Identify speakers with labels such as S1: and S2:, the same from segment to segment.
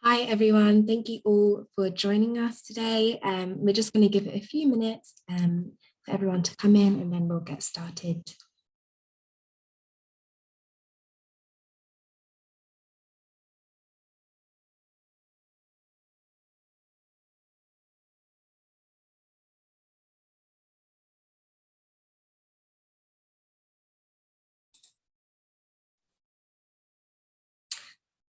S1: Hi everyone, thank you all for joining us today. We're just going to give it a few minutes for everyone to come in and then we'll get started.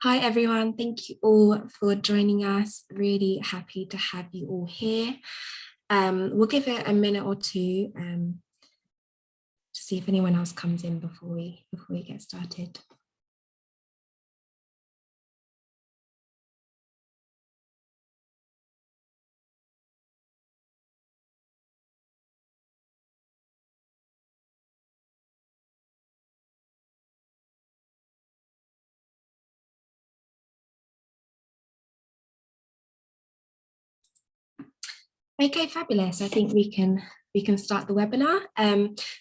S1: Hi everyone, thank you all for joining us. Really happy to have you all here. We'll give it a minute or two to see if anyone else comes in before we get started. Okay, fabulous. I think we can start the webinar.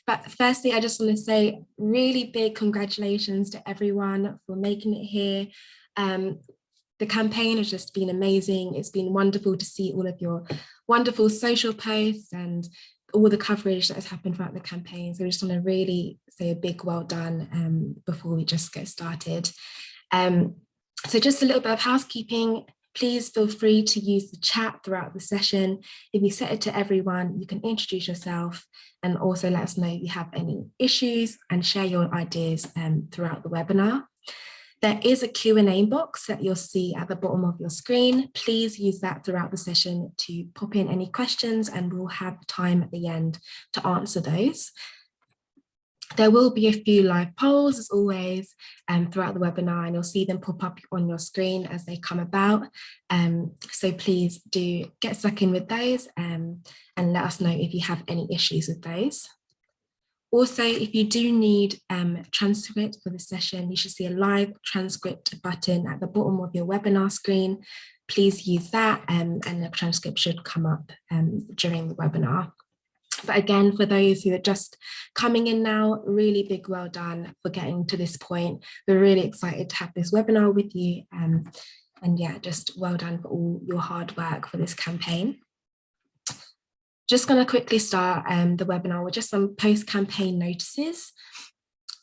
S1: But firstly, I just want to say really big congratulations to everyone for making it here. The campaign has just been amazing. It's been wonderful to see all of your wonderful social posts and all the coverage that has happened throughout the campaign. So I just want to really say a big well done before we just get started. So just a little bit of housekeeping. Please feel free to use the chat throughout the session. If you set it to everyone, you can introduce yourself and also let us know if you have any issues and share your ideas throughout the webinar. There is a Q&A box that you'll see at the bottom of your screen. Please use that throughout the session to pop in any questions and we'll have time at the end to answer those. There will be a few live polls as always throughout the webinar and you'll see them pop up on your screen as they come about. So please do get stuck in with those and let us know if you have any issues with those. Also, if you do need a transcript for the session, you should see a live transcript button at the bottom of your webinar screen. Please use that and the transcript should come up during the webinar. But again, for those who are just coming in now, really big well done for getting to this point. We're really excited to have this webinar with you. And yeah, just well done for all your hard work for this campaign. Just going to quickly start the webinar with just some post-campaign notices.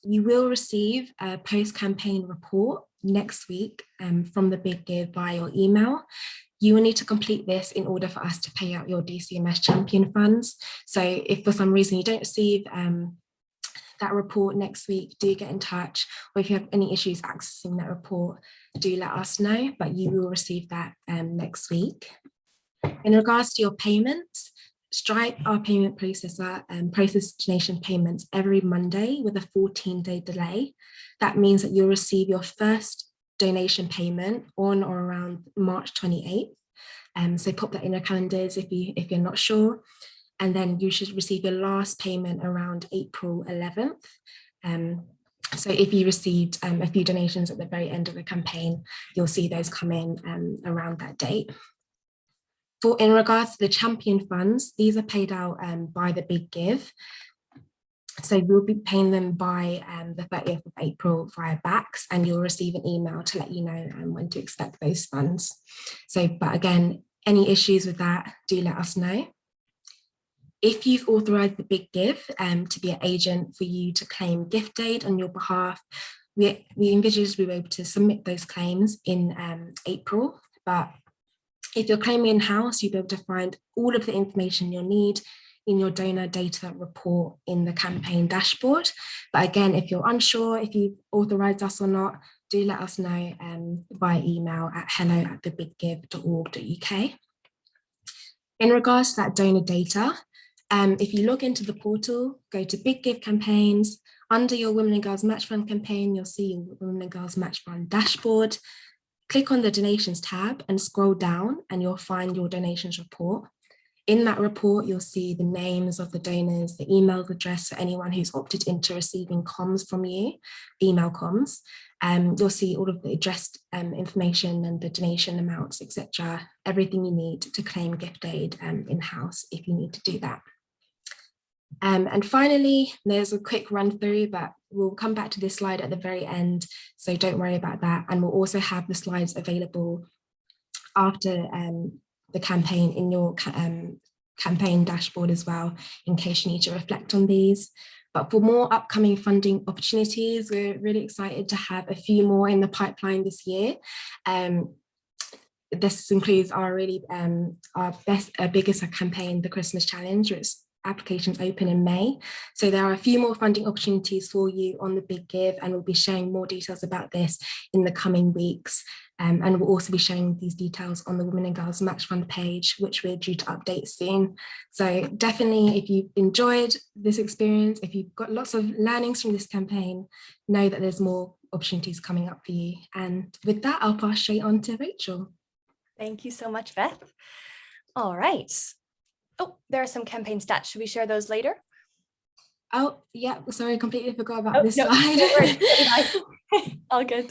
S1: You will receive a post-campaign report next week from the Big Give via your email. You will need to complete this in order for us to pay out your DCMS champion funds. So if for some reason you don't receive that report next week, do get in touch. Or if you have any issues accessing that report, do let us know, but you will receive that next week. In regards to your payments, Stripe, our payment processor, processes donation payments every Monday with a 14-day delay. That means that you'll receive your first donation payment on or around March 28th. So pop that in your calendars if you're not sure. And then you should receive your last payment around April 11th. So if you received a few donations at the very end of the campaign, you'll see those come in around that date. In regards to the champion funds, these are paid out by the Big Give. So we'll be paying them by the 30th of April via BACS, and you'll receive an email to let you know when to expect those funds. So, but again, any issues with that, do let us know. If you've authorised the Big Give to be an agent for you to claim gift aid on your behalf, we envisage we were able to submit those claims in April, but if you're claiming in-house, you'll be able to find all of the information you'll need in your donor data report in the campaign dashboard. But again, if you're unsure if you've authorised us or not, do let us know via email at hello@thebiggive.org.uk. In regards to that donor data, if you log into the portal, go to Big Give campaigns, under your Women and Girls Match Fund campaign, you'll see your Women and Girls Match Fund dashboard. Click on the donations tab and scroll down and you'll find your donations report. In that report, you'll see the names of the donors, the email address for anyone who's opted into receiving comms from you, email comms. You'll see all of the addressed information and the donation amounts, etc. Everything you need to claim gift aid in-house if you need to do that. And finally, there's a quick run through, but we'll come back to this slide at the very end, so don't worry about that. And we'll also have the slides available after the campaign in your campaign dashboard as well, in case you need to reflect on these. But for more upcoming funding opportunities, we're really excited to have a few more in the pipeline this year. This includes our biggest campaign, the Christmas Challenge, which applications open in May. So there are a few more funding opportunities for you on the Big Give, and we'll be sharing more details about this in the coming weeks. And we'll also be sharing these details on the Women and Girls Match Fund page, which we're due to update soon. So definitely, if you've enjoyed this experience, if you've got lots of learnings from this campaign, know that there's more opportunities coming up for you. And with that, I'll pass straight on to Rachel.
S2: Thank you so much, Beth. All right. Oh, there are some campaign stats. Should we share those later?
S1: Oh, yeah, sorry, I completely forgot about this slide.
S2: All good.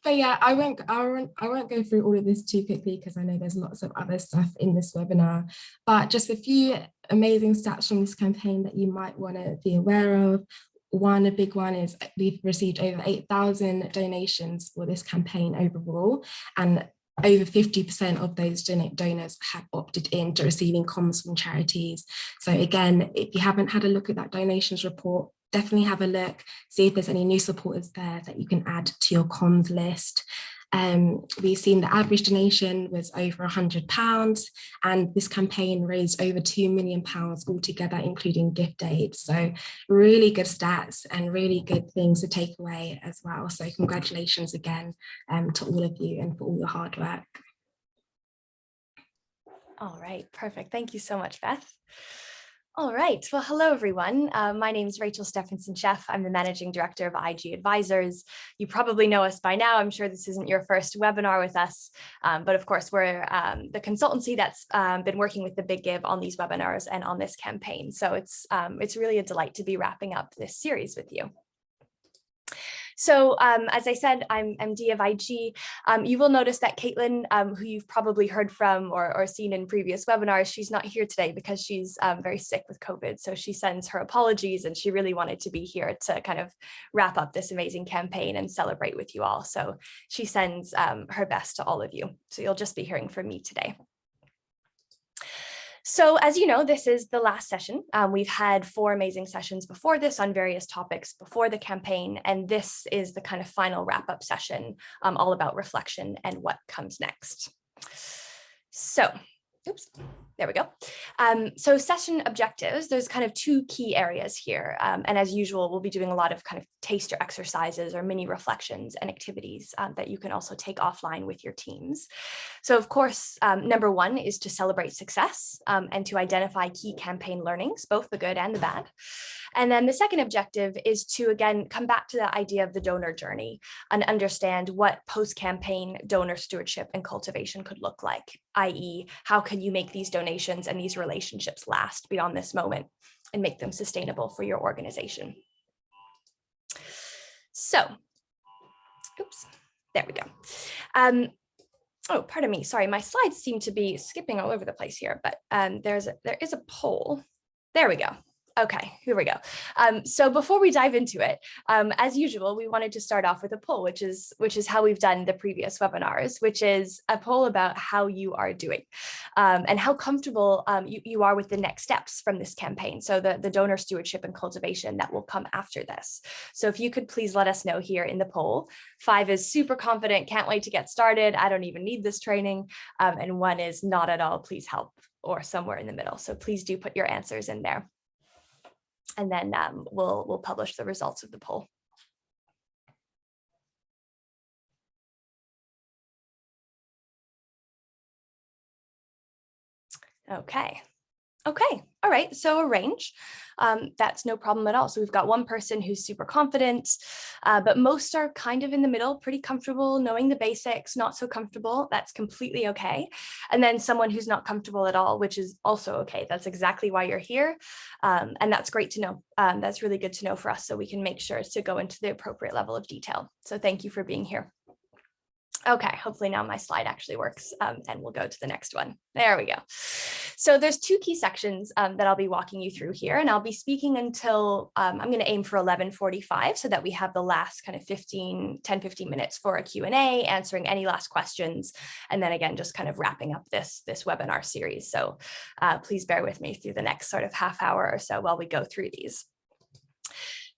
S1: But yeah, I won't go through all of this too quickly because I know there's lots of other stuff in this webinar, but just a few amazing stats from this campaign that you might want to be aware of. A big one is we've received over 8,000 donations for this campaign overall, and over 50% of those donors have opted in to receiving comms from charities. So again, if you haven't had a look at that donations report, definitely have a look, see if there's any new supporters there that you can add to your comms list. We've seen the average donation was over £100, and this campaign raised over £2 million altogether, including gift aid. So really good stats and really good things to take away as well. So congratulations again to all of you and for all your hard work.
S2: All right, perfect. Thank you so much, Beth. All right. Well, hello, everyone. My name is Rachel Stephenson-Sheff. I'm the Managing Director of IG Advisors. You probably know us by now. I'm sure this isn't your first webinar with us, but of course, we're the consultancy that's been working with the Big Give on these webinars and on this campaign. So it's really a delight to be wrapping up this series with you. So as I said, I'm MD of IG. You will notice that Caitlin, who you've probably heard from or seen in previous webinars, she's not here today because she's very sick with COVID. So she sends her apologies, and she really wanted to be here to kind of wrap up this amazing campaign and celebrate with you all. So she sends her best to all of you. So you'll just be hearing from me today. So as you know, this is the last session. We've had 4 amazing sessions before this on various topics before the campaign, and this is the kind of final wrap-up session, all about reflection and what comes next. So, oops, there we go. So session objectives, there's kind of 2 key areas here. And as usual, we'll be doing a lot of kind of taster exercises or mini reflections and activities that you can also take offline with your teams. So of course, number 1 is to celebrate success and to identify key campaign learnings, both the good and the bad. And then the second objective is to, again, come back to the idea of the donor journey and understand what post-campaign donor stewardship and cultivation could look like, i.e., how can you make these donations and these relationships last beyond this moment and make them sustainable for your organization. So, oops, there we go. Oh, pardon me, sorry, my slides seem to be skipping all over the place here, but there is a poll. There we go. Okay, here we go. So before we dive into it, as usual, we wanted to start off with a poll, which is how we've done the previous webinars, which is a poll about how you are doing and how comfortable you are with the next steps from this campaign. So the donor stewardship and cultivation that will come after this. So if you could please let us know here in the poll. 5 is super confident, can't wait to get started, I don't even need this training, and 1 is not at all, please help, or somewhere in the middle. So please do put your answers in there. And then we'll publish the results of the poll. Okay. Okay, all right, so a range, that's no problem at all. So we've got 1 person who's super confident, but most are kind of in the middle, pretty comfortable, knowing the basics, not so comfortable, that's completely okay. And then someone who's not comfortable at all, which is also okay. That's exactly why you're here. And that's great to know. That's really good to know for us so we can make sure to go into the appropriate level of detail. So thank you for being here. Okay, hopefully now my slide actually works and we'll go to the next one. There we go. So there's two key sections that I'll be walking you through here, and I'll be speaking until I'm going to aim for 11:45 so that we have the last kind of 10, 15 minutes for a Q&A, answering any last questions, and then again, just kind of wrapping up this webinar series. So please bear with me through the next sort of half hour or so while we go through these.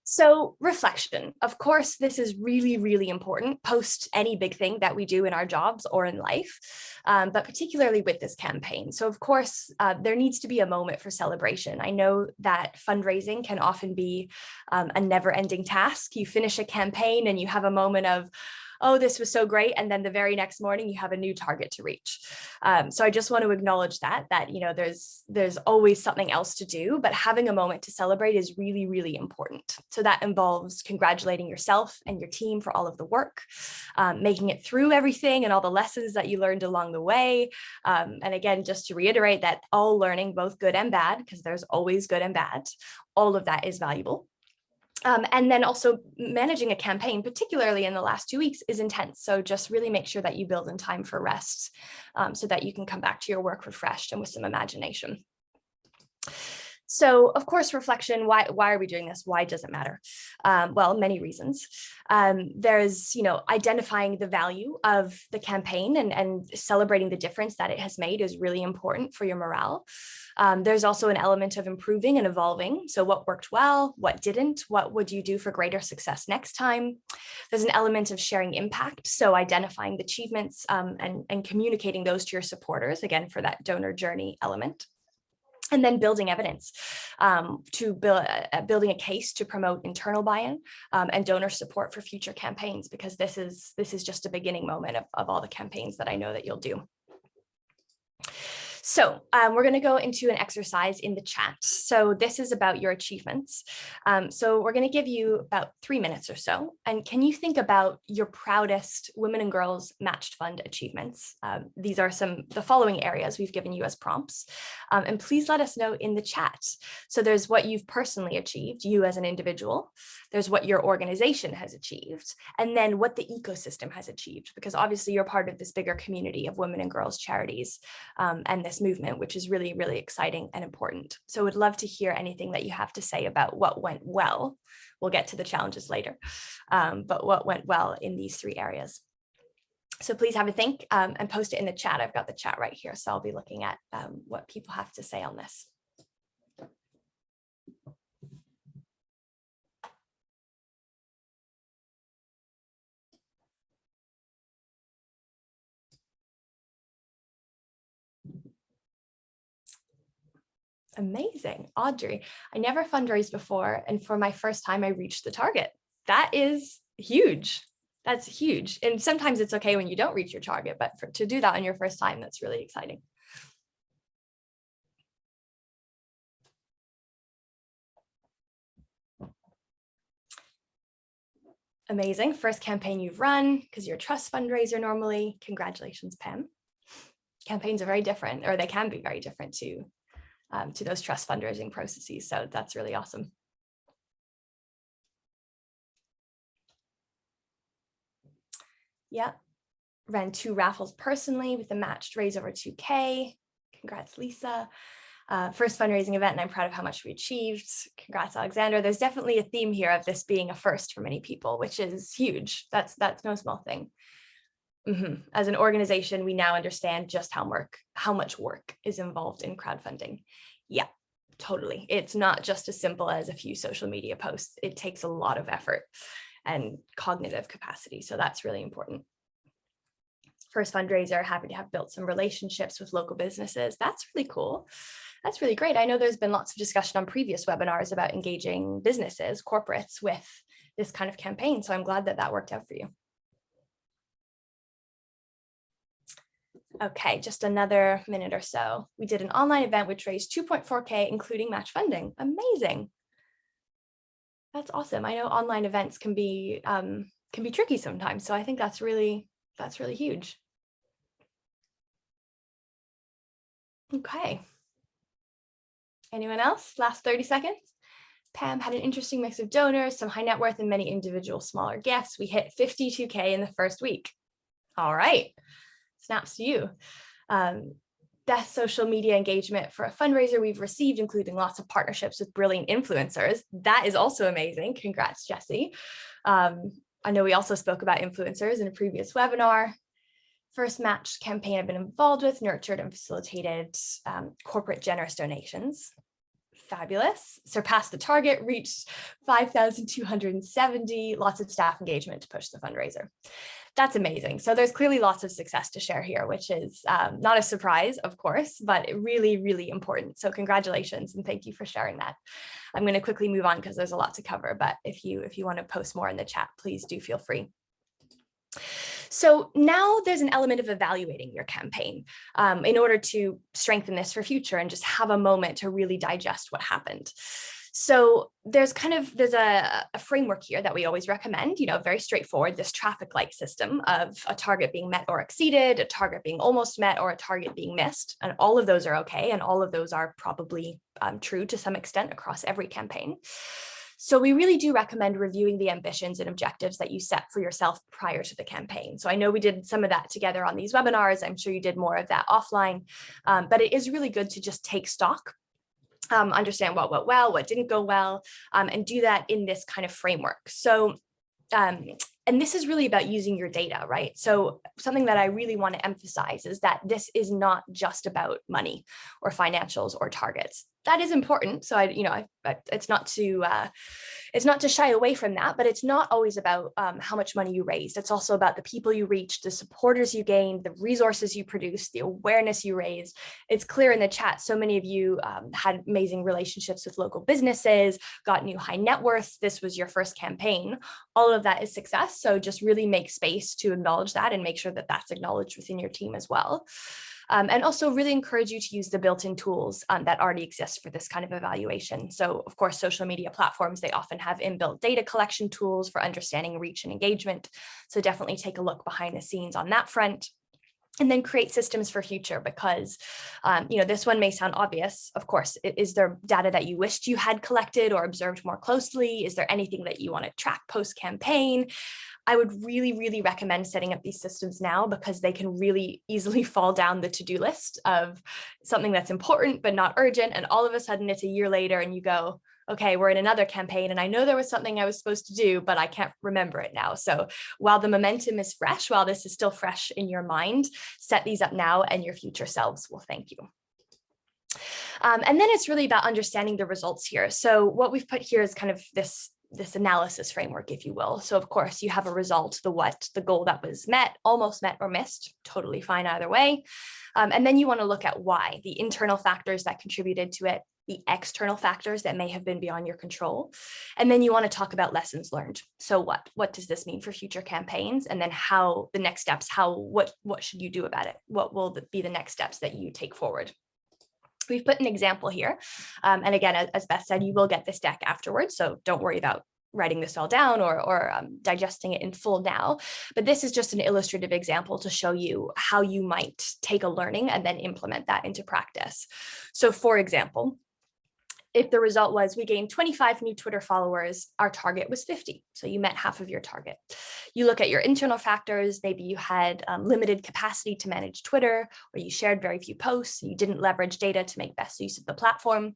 S2: So reflection, of course, this is really, really important post any big thing that we do in our jobs or in life, but particularly with this campaign. So of course, there needs to be a moment for celebration. I know that fundraising can often be a never-ending task. You finish a campaign and you have a moment of, oh, this was so great. And then the very next morning, you have a new target to reach. So I just want to acknowledge that there's always something else to do, but having a moment to celebrate is really, really important. So that involves congratulating yourself and your team for all of the work, making it through everything and all the lessons that you learned along the way. And again, just to reiterate that all learning, both good and bad, because there's always good and bad, all of that is valuable. And then also managing a campaign, particularly in the last 2 weeks, is intense. So just really make sure that you build in time for rest so that you can come back to your work refreshed and with some imagination. So of course, reflection, why are we doing this? Why does it matter? Well, many reasons. There's, identifying the value of the campaign and celebrating the difference that it has made is really important for your morale. There's also an element of improving and evolving. So what worked well, what didn't, what would you do for greater success next time? There's an element of sharing impact. So identifying the achievements and communicating those to your supporters, again, for that donor journey element. And then building evidence to building a case to promote internal buy-in and donor support for future campaigns, because this is just a beginning moment of all the campaigns that I know that you'll do. So we're going to go into an exercise in the chat. So this is about your achievements. So we're going to give you about 3 minutes or so. And can you think about your proudest women and girls matched fund achievements? These are the following areas we've given you as prompts. And please let us know in the chat. So there's what you've personally achieved, you as an individual. There's what your organization has achieved, and then what the ecosystem has achieved, because obviously you're part of this bigger community of women and girls charities and this movement, which is really, really exciting and important. So would love to hear anything that you have to say about what went well. We'll get to the challenges later, but what went well in these 3 areas. So please have a think and post it in the chat. I've got the chat right here, so I'll be looking at what people have to say on this. Amazing. Audrey, I never fundraised before, and for my first time, I reached the target. That is huge. That's huge. And sometimes it's okay when you don't reach your target, but to do that on your first time, that's really exciting. Amazing. First campaign you've run, because you're a trust fundraiser normally. Congratulations, Pam. Campaigns are very different, or they can be very different to those trust fundraising processes. So that's really awesome. Yeah, ran 2 raffles personally with a matched raise over 2K. Congrats, Lisa. First fundraising event, and I'm proud of how much we achieved. Congrats, Alexander. There's definitely a theme here of this being a first for many people, which is huge. That's no small thing. As an organization, we now understand just how much work is involved in crowdfunding. Yeah, totally. It's not just as simple as a few social media posts. It takes a lot of effort and cognitive capacity. So that's really important. First fundraiser, happy to have built some relationships with local businesses. That's really cool. That's really great. I know there's been lots of discussion on previous webinars about engaging businesses, corporates with this kind of campaign. So I'm glad that that worked out for you. Okay, just another minute or so. We did an online event which raised 2.4K, including match funding. Amazing. That's awesome. I know online events can be tricky sometimes, so I think that's really huge. Okay. Anyone else? Last 30 seconds. Pam had an interesting mix of donors, some high net worth, and many individual smaller gifts. We hit 52K in the first week. All right. Snaps to you. best social media engagement for a fundraiser we've received, including lots of partnerships with brilliant influencers. That is also amazing. Congrats, Jessie. I know we also spoke about influencers in a previous webinar. First match campaign I've been involved with, nurtured and facilitated corporate generous donations. Fabulous. Surpassed the target, reached 5,270, lots of staff engagement to push the fundraiser. That's amazing. So there's clearly lots of success to share here, which is not a surprise, of course, but really, really important. So congratulations and thank you for sharing that. I'm going to quickly move on because there's a lot to cover, but if you want to post more in the chat, please do feel free. So now there's an element of evaluating your campaign in order to strengthen this for future and just have a moment to really digest what happened. So there's a framework here that we always recommend, very straightforward, this traffic light system of a target being met or exceeded, a target being almost met, or a target being missed. And all of those are okay. And all of those are probably true to some extent across every campaign. So we really do recommend reviewing the ambitions and objectives that you set for yourself prior to the campaign. So I know we did some of that together on these webinars. I'm sure you did more of that offline, but it is really good to just take stock, understand what went well, what didn't go well, and do that in this kind of framework. So, and this is really about using your data, right? So something that I really want to emphasize is that this is not just about money or financials or targets. That is important. So it's not to shy away from that, but it's not always about how much money you raised. It's also about the people you reached, the supporters you gained, the resources you produced, the awareness you raised. It's clear in the chat. So many of you had amazing relationships with local businesses, got new high net worths. This was your first campaign. All of that is success. So just really make space to acknowledge that and make sure that that's acknowledged within your team as well. And also really encourage you to use the built-in tools that already exist for this kind of evaluation. So of course, social media platforms, they often have inbuilt data collection tools for understanding reach and engagement. So definitely take a look behind the scenes on that front. And then create systems for future because, this one may sound obvious. Of course, is there data that you wished you had collected or observed more closely? Is there anything that you want to track post-campaign? I would really, really recommend setting up these systems now because they can really easily fall down the to-do list of something that's important but not urgent. And all of a sudden it's a year later and you go, okay, we're in another campaign and I know there was something I was supposed to do, but I can't remember it now. So while the momentum is fresh, while this is still fresh in your mind, set these up now and your future selves will thank you. And then it's really about understanding the results here. So what we've put here is kind of this analysis framework, if you will. So of course you have a result, the what, the goal that was met, almost met or missed, totally fine either way. And then you want to look at why, the internal factors that contributed to it, the external factors that may have been beyond your control. And then you want to talk about lessons learned. So what does this mean for future campaigns? And then how the next steps, what should you do about it? What will be the next steps that you take forward? We've put an example here. And again, as Beth said, you will get this deck afterwards. So don't worry about writing this all down or digesting it in full now. But this is just an illustrative example to show you how you might take a learning and then implement that into practice. So for example, if the result was we gained 25 new Twitter followers, our target was 50. So you met half of your target. You look at your internal factors, maybe you had limited capacity to manage Twitter, or you shared very few posts, you didn't leverage data to make best use of the platform.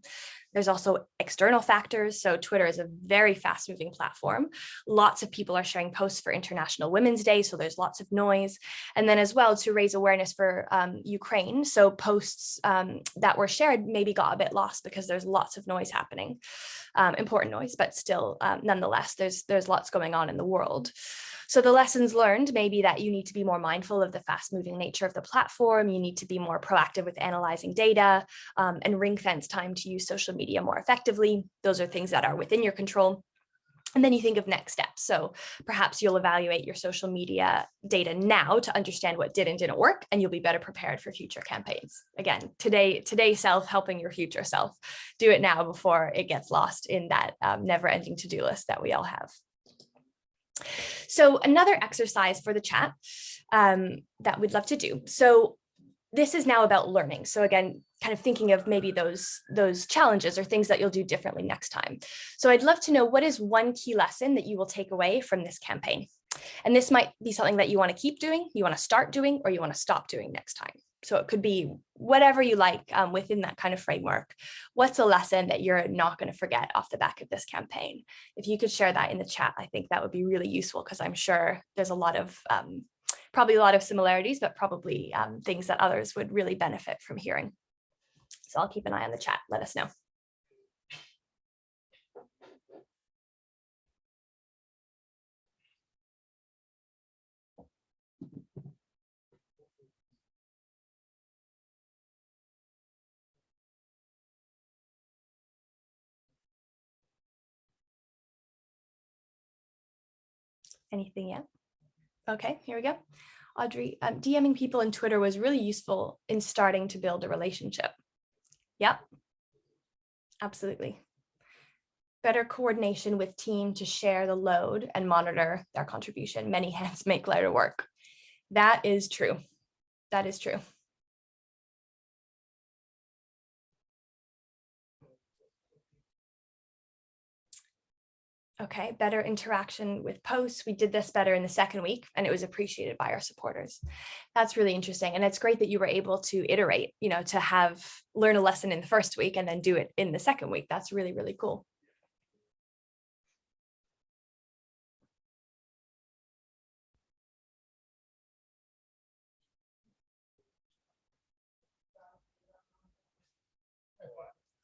S2: There's also external factors. So Twitter is a very fast moving platform. Lots of people are sharing posts for International Women's Day. So there's lots of noise. And then as well to raise awareness for Ukraine. So posts that were shared maybe got a bit lost because there's lots of noise happening, important noise, but still nonetheless, there's lots going on in the world. So the lessons learned may be that you need to be more mindful of the fast moving nature of the platform. You need to be more proactive with analyzing data and ring fence time to use social media more effectively. Those are things that are within your control. And then you think of next steps. So perhaps you'll evaluate your social media data now to understand what did and didn't work, and you'll be better prepared for future campaigns. Again, today self helping your future self. Do it now before it gets lost in that never-ending to-do list that we all have. So another exercise for the chat that we'd love to do. So this is now about learning. So again, kind of thinking of maybe those challenges or things that you'll do differently next time. So I'd love to know what is one key lesson that you will take away from this campaign. And this might be something that you want to keep doing, you want to start doing, or you want to stop doing next time. So it could be whatever you like within that kind of framework. What's a lesson that you're not going to forget off the back of this campaign? If you could share that in the chat, I think that would be really useful, because I'm sure there's a lot of, probably a lot of similarities, but probably things that others would really benefit from hearing. So I'll keep an eye on the chat. Let us know. Anything yet? Okay, here we go. Audrey, DMing people on Twitter was really useful in starting to build a relationship. Yep, absolutely. Better coordination with team to share the load and monitor their contribution. Many hands make lighter work. That is true. That is true. Okay, better interaction with posts. We did this better in the second week, and it was appreciated by our supporters. That's really interesting. And it's great that you were able to iterate, you know, to learn a lesson in the first week and then do it in the second week. That's really, really cool.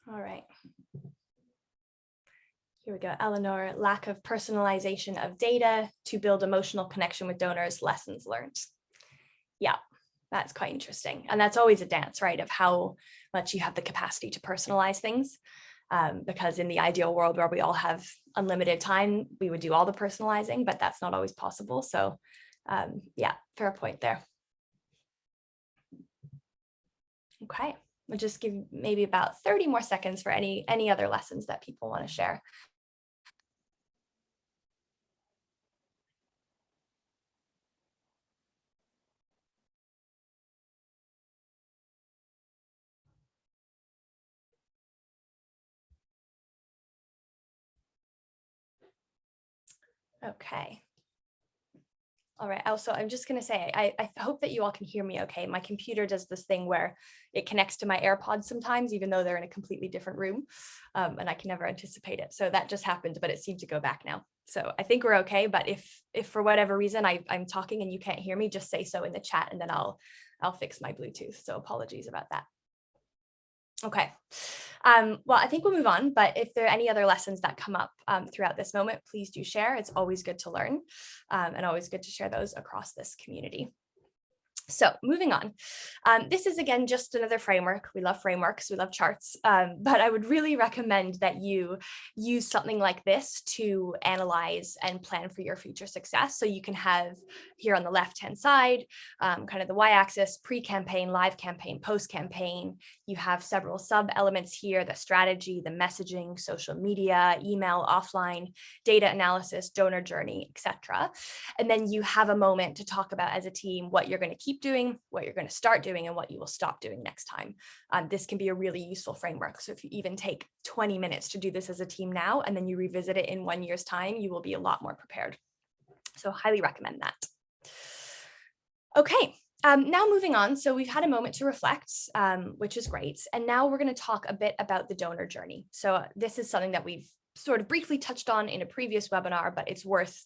S2: All right. Here we go. Eleanor, lack of personalization of data to build emotional connection with donors, lessons learned. Yeah, that's quite interesting. And that's always a dance, right, of how much you have the capacity to personalize things. Because in the ideal world where we all have unlimited time, we would do all the personalizing, but that's not always possible. So yeah, fair point there. Okay, we'll just give maybe about 30 more seconds for any other lessons that people want to share. Okay. All right. Also, I'm just going to say, I hope that you all can hear me okay. My computer does this thing where it connects to my AirPods sometimes, even though they're in a completely different room, and I can never anticipate it. So that just happened, but it seemed to go back now. So I think we're okay. But if for whatever reason I'm talking and you can't hear me, just say so in the chat, and then I'll fix my Bluetooth. So apologies about that. Okay. Well, I think we'll move on, but if there are any other lessons that come up throughout this moment, please do share. It's always good to learn and always good to share those across this community. So moving on, this is again just another framework. We love frameworks, we love charts, but I would really recommend that you use something like this to analyze and plan for your future success. So you can have here on the left-hand side, kind of the y-axis, pre-campaign, live campaign, post-campaign. You have several sub-elements here: the strategy, the messaging, social media, email, offline, data analysis, donor journey, etc. And then you have a moment to talk about as a team what you're going to keep doing, what you're going to start doing, and what you will stop doing next time. This can be a really useful framework. So if you even take 20 minutes to do this as a team now, and then you revisit it in 1 year's time, you will be a lot more prepared. So highly recommend that. Okay. Now moving on, so we've had a moment to reflect, which is great. And now we're going to talk a bit about the donor journey. So this is something that we've sort of briefly touched on in a previous webinar, but it's worth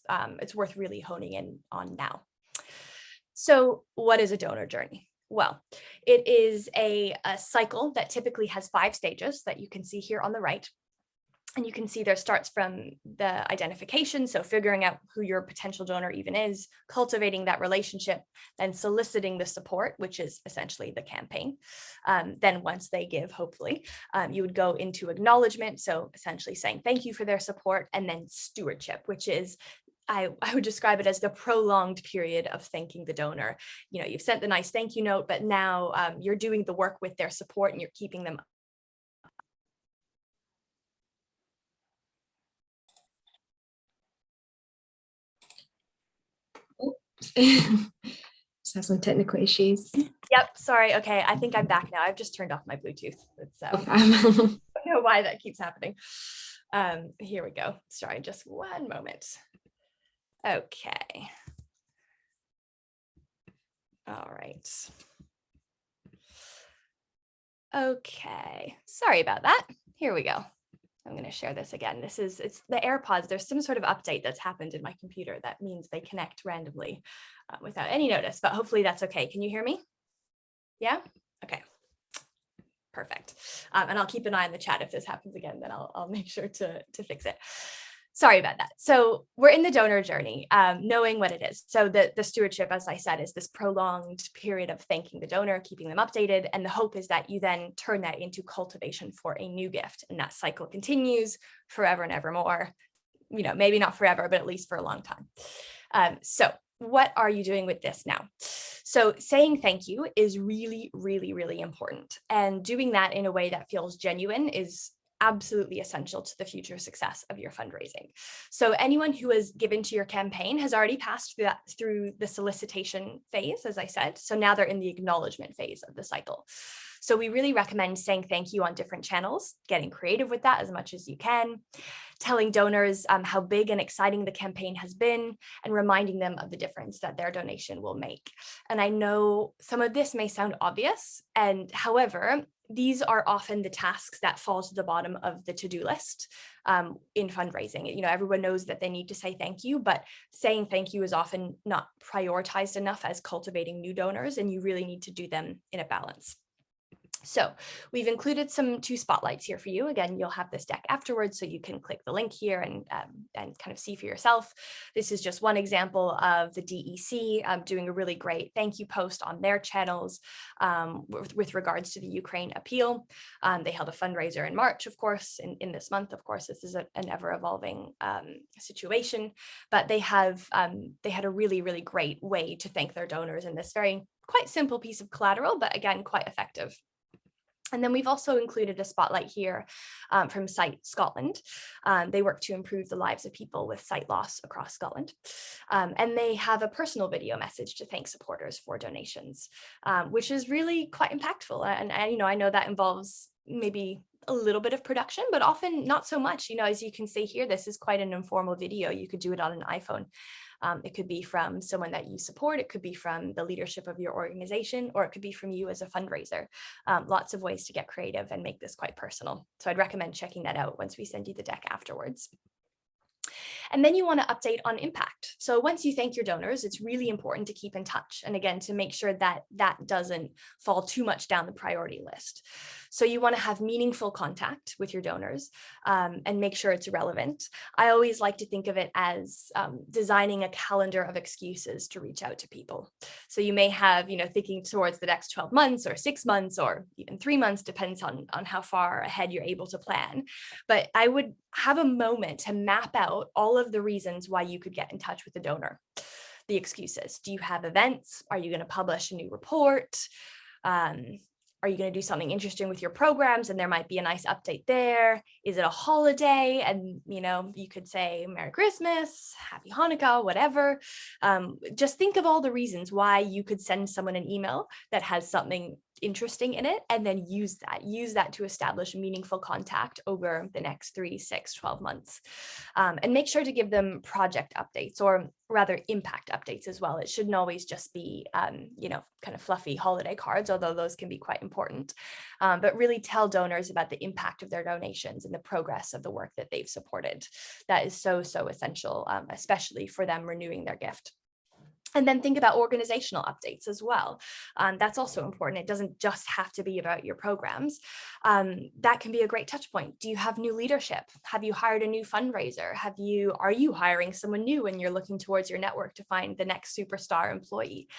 S2: really honing in on now. So what is a donor journey? Well, it is a cycle that typically has 5 stages that you can see here on the right. And you can see there starts from the identification, so figuring out who your potential donor even is, cultivating that relationship, then soliciting the support, which is essentially the campaign. Then once they give, hopefully, you would go into acknowledgement, so essentially saying thank you for their support, and then stewardship, which is I would describe it as the prolonged period of thanking the donor. You know, you've sent the nice thank you note, but now you're doing the work with their support and you're keeping them.
S1: Just have some technical issues.
S2: Yep, sorry. Okay, I think I'm back now. I've just turned off my Bluetooth. It's, I don't know why that keeps happening. Here we go. Sorry, just one moment. Okay. All right. Okay, sorry about that. Here we go. I'm going to share this again. It's the AirPods. There's some sort of update that's happened in my computer that means they connect randomly without any notice, but hopefully that's okay. Can you hear me? Yeah? Okay. Perfect. And I'll keep an eye on the chat. If this happens again, then I'll make sure to fix it. Sorry about that. So we're in the donor journey, knowing what it is. So the stewardship, as I said, is this prolonged period of thanking the donor, keeping them updated. And the hope is that you then turn that into cultivation for a new gift. And that cycle continues forever and ever more. You know, maybe not forever, but at least for a long time. So what are you doing with this now? So saying thank you is really, really, really important. And doing that in a way that feels genuine is absolutely essential to the future success of your fundraising. So anyone who has given to your campaign has already passed through the solicitation phase, as I said. So now they're in the acknowledgement phase of the cycle. So we really recommend saying thank you on different channels, getting creative with that as much as you can, telling donors how big and exciting the campaign has been, and reminding them of the difference that their donation will make. And I know some of this may sound obvious, and however, these are often the tasks that fall to the bottom of the to-do list in fundraising. You know, everyone knows that they need to say thank you, but saying thank you is often not prioritized enough as cultivating new donors, and you really need to do them in a balance. So we've included two spotlights here for you. Again, you'll have this deck afterwards, so you can click the link here and kind of see for yourself. This is just one example of the DEC doing a really great thank you post on their channels with regards to the Ukraine appeal. They held a fundraiser in March, of course, in this month. Of course, this is an ever-evolving situation, but they had a really, really great way to thank their donors in this quite simple piece of collateral, but again, quite effective. And then we've also included a spotlight here from Sight Scotland. They work to improve the lives of people with sight loss across Scotland. And they have a personal video message to thank supporters for donations, which is really quite impactful. And I know that involves maybe a little bit of production, but often not so much. You know, as you can see here, this is quite an informal video. You could do it on an iPhone. It could be from someone that you support. It could be from the leadership of your organization, or it could be from you as a fundraiser. Lots of ways to get creative and make this quite personal. So I'd recommend checking that out once we send you the deck afterwards. And then you want to update on impact. So once you thank your donors, it's really important to keep in touch. And again, to make sure that that doesn't fall too much down the priority list. So you want to have meaningful contact with your donors and make sure it's relevant. I always like to think of it as designing a calendar of excuses to reach out to people. So you may have, thinking towards the next 12 months or 6 months or even 3 months, depends on how far ahead you're able to plan. But I would have a moment to map out all of the reasons why you could get in touch with the donor. The excuses. Do you have events? Are you going to publish a new report? Are you going to do something interesting with your programs? And there might be a nice update there. Is it a holiday? And, you could say Merry Christmas, Happy Hanukkah, whatever. Just think of all the reasons why you could send someone an email that has something interesting in it, and then use that to establish meaningful contact over the next 3, 6, 12 months. And make sure to give them project updates, or rather impact updates as well. It shouldn't always just be, kind of fluffy holiday cards, although those can be quite important. But really tell donors about the impact of their donations and the progress of the work that they've supported. That is so, so essential, especially for them renewing their gift. And then think about organizational updates as well. That's also important. It doesn't just have to be about your programs. That can be a great touch point. Do you have new leadership? Have you hired a new fundraiser? Are you hiring someone new and you're looking towards your network to find the next superstar employee?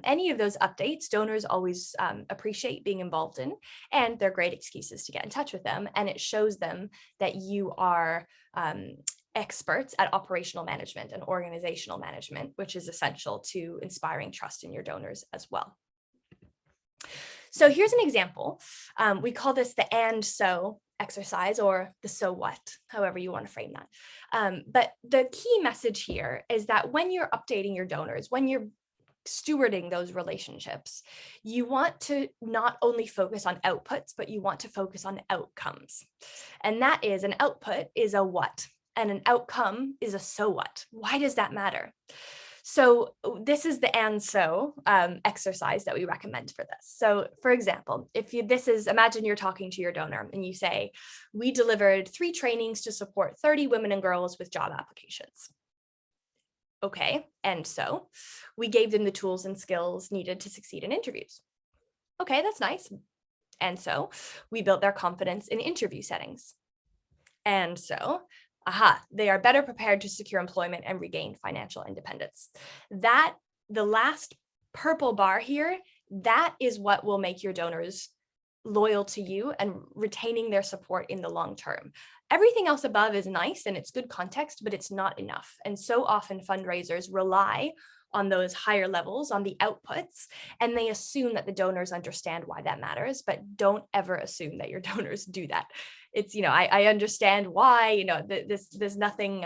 S2: Any of those updates, donors always appreciate being involved in, and they're great excuses to get in touch with them. And it shows them that you are experts at operational management and organizational management, which is essential to inspiring trust in your donors as well. So here's an example. We call this the and so exercise, or the so what, however you want to frame that. But the key message here is that when you're updating your donors, when you're stewarding those relationships, you want to not only focus on outputs, but you want to focus on outcomes. And that is, an output is a what, and an outcome is a so what. Why does that matter? So this is the and so exercise that we recommend for this. So for example, imagine you're talking to your donor and you say, we delivered 3 trainings to support 30 women and girls with job applications. Okay, and so we gave them the tools and skills needed to succeed in interviews. Okay, that's nice. And so we built their confidence in interview settings. And so, they are better prepared to secure employment and regain financial independence. The last purple bar here, that is what will make your donors loyal to you and retaining their support in the long term. Everything else above is nice and it's good context, but it's not enough. And so often fundraisers rely on those higher levels, on the outputs, and they assume that the donors understand why that matters, but don't ever assume that your donors do that. It's, I understand why, there's nothing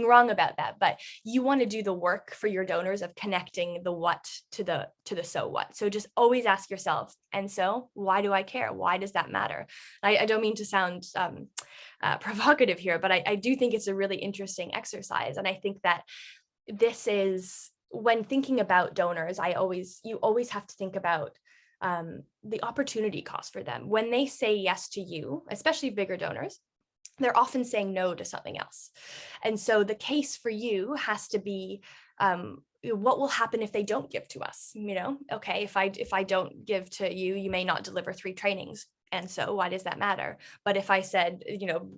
S2: wrong about that, but you want to do the work for your donors of connecting the what to the so what. So just always ask yourself, and so why do I care? Why does that matter? I don't mean to sound provocative here, but I do think it's a really interesting exercise. And I think that this is, when thinking about donors, you always have to think about the opportunity cost for them. When they say yes to you, especially bigger donors, they're often saying no to something else. And so the case for you has to be, what will happen if they don't give to us? Okay, if I don't give to you, you may not deliver 3 trainings. And so why does that matter? But if I said,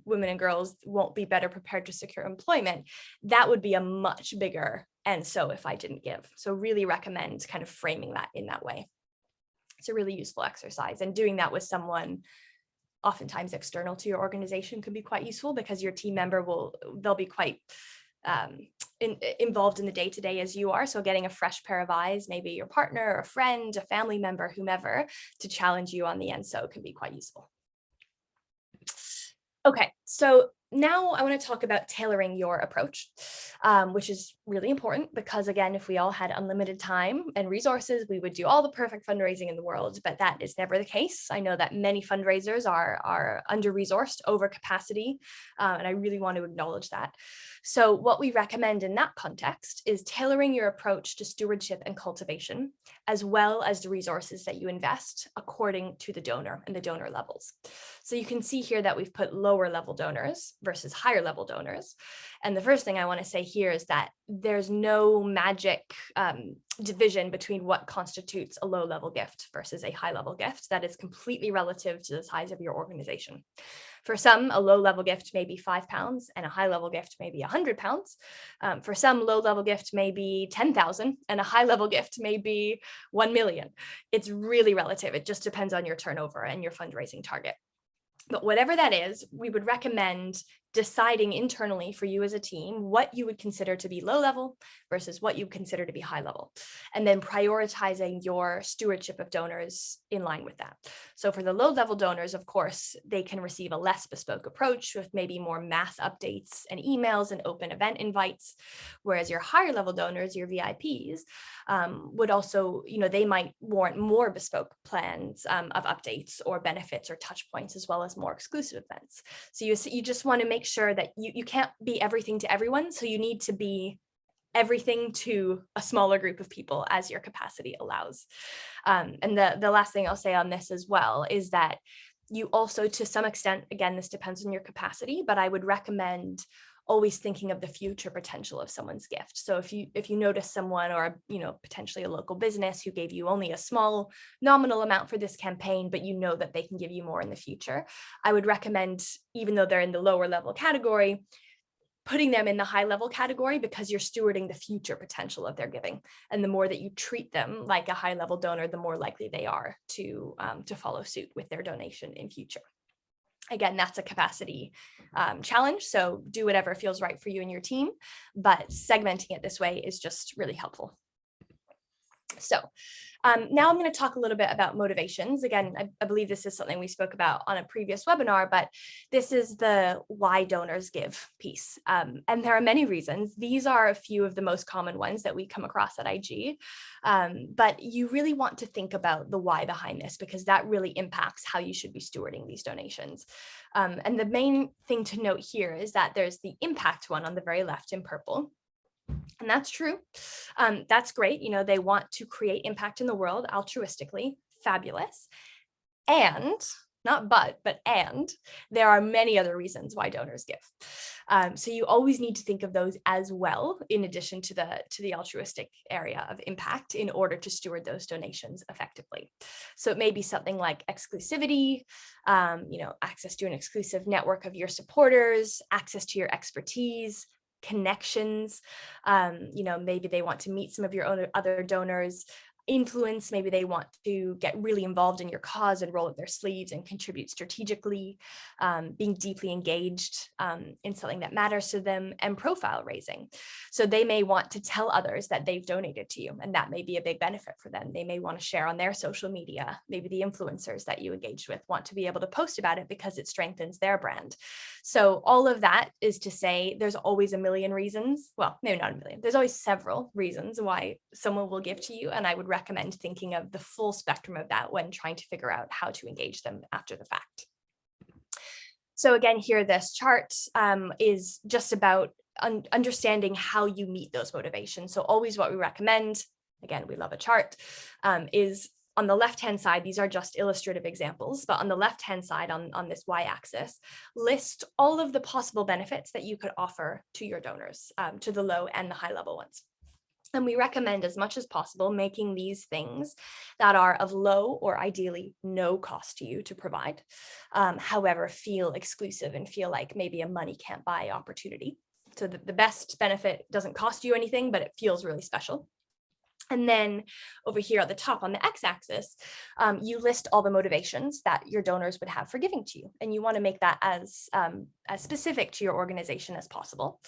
S2: women and girls won't be better prepared to secure employment, that would be a much bigger and so if I didn't give. So really recommend kind of framing that in that way. It's a really useful exercise, and doing that with someone oftentimes external to your organization could be quite useful, because your team member they'll be quite involved in the day-to-day as you are. So getting a fresh pair of eyes, maybe your partner, a friend, a family member, whomever, to challenge you on the and so can be quite useful. Okay, so now I want to talk about tailoring your approach, which is really important, because again, if we all had unlimited time and resources, we would do all the perfect fundraising in the world, but that is never the case. I know that many fundraisers are under-resourced, over capacity, and I really want to acknowledge that. So what we recommend in that context is tailoring your approach to stewardship and cultivation, as well as the resources that you invest according to the donor and the donor levels. So you can see here that we've put lower level donors versus higher level donors. And the first thing I want to say here is that there's no magic division between what constitutes a low level gift versus a high level gift. That is completely relative to the size of your organization. For some, a low level gift may be £5 and a high level gift may be £100. For some, low level gift may be 10,000 and a high level gift may be 1 million. It's really relative. It just depends on your turnover and your fundraising target. But whatever that is, we would recommend deciding internally for you as a team what you would consider to be low level versus what you consider to be high level, and then prioritizing your stewardship of donors in line with that. So for the low level donors, of course, they can receive a less bespoke approach with maybe more mass updates and emails and open event invites, whereas your higher level donors, your VIPs, would also, they might warrant more bespoke plans of updates or benefits or touch points, as well as more exclusive events. So you just want to make sure that you can't be everything to everyone. So you need to be everything to a smaller group of people as your capacity allows. And the last thing I'll say on this as well is that you also, to some extent, again, this depends on your capacity, but I would recommend always thinking of the future potential of someone's gift. So if you notice someone, or potentially a local business who gave you only a small nominal amount for this campaign, but you know that they can give you more in the future, I would recommend, even though they're in the lower level category, putting them in the high level category, because you're stewarding the future potential of their giving. And the more that you treat them like a high level donor, the more likely they are to follow suit with their donation in future. Again, that's a capacity challenge. So do whatever feels right for you and your team, but segmenting it this way is just really helpful. So now I'm going to talk a little bit about motivations. Again, I believe this is something we spoke about on a previous webinar, but this is the why donors give piece. And there are many reasons. These are a few of the most common ones that we come across at IG. But you really want to think about the why behind this, because that really impacts how you should be stewarding these donations. And the main thing to note here is that there's the impact one on the very left in purple. And that's true. That's great. You know, they want to create impact in the world altruistically. Fabulous. And not but and there are many other reasons why donors give. So you always need to think of those as well, in addition to the altruistic area of impact, in order to steward those donations effectively. So it may be something like exclusivity, you know, access to an exclusive network of your supporters, access to your expertise, connections. You know, maybe they want to meet some of your own other donors. Influence, maybe they want to get really involved in your cause and roll up their sleeves and contribute strategically, being deeply engaged in something that matters to them, and profile raising. So they may want to tell others that they've donated to you, and that may be a big benefit for them. They may want to share on their social media. Maybe the influencers that you engaged with want to be able to post about it because it strengthens their brand. So all of that is to say there's always a million reasons, well, maybe not a million, there's always several reasons why someone will give to you, and I would recommend thinking of the full spectrum of that when trying to figure out how to engage them after the fact. So again, here, this chart is just about understanding how you meet those motivations. So always what we recommend, again, we love a chart, is on the left-hand side, these are just illustrative examples, but on the left-hand side on this y-axis, list all of the possible benefits that you could offer to your donors, to the low and the high level ones. And we recommend as much as possible making these things that are of low or ideally no cost to you to provide, however, feel exclusive and feel like maybe a money can't buy opportunity. So the best benefit doesn't cost you anything, but it feels really special. And then over here at the top on the x-axis, you list all the motivations that your donors would have for giving to you. And you want to make that as specific to your organization as possible.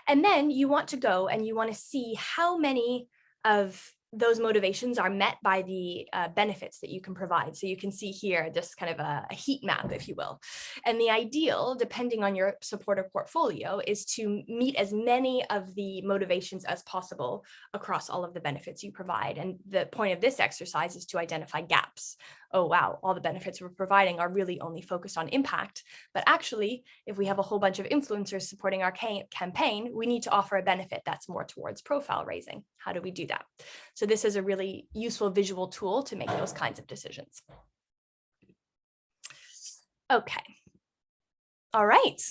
S2: And then you want to go and you want to see how many of those motivations are met by the benefits that you can provide. So you can see here just kind of a heat map, if you will. And the ideal, depending on your supporter portfolio, is to meet as many of the motivations as possible across all of the benefits you provide. And the point of this exercise is to identify gaps. Oh, wow, all the benefits we're providing are really only focused on impact. But actually, if we have a whole bunch of influencers supporting our campaign, we need to offer a benefit that's more towards profile raising. How do we do that? So this is a really useful visual tool to make those kinds of decisions. Okay. All right.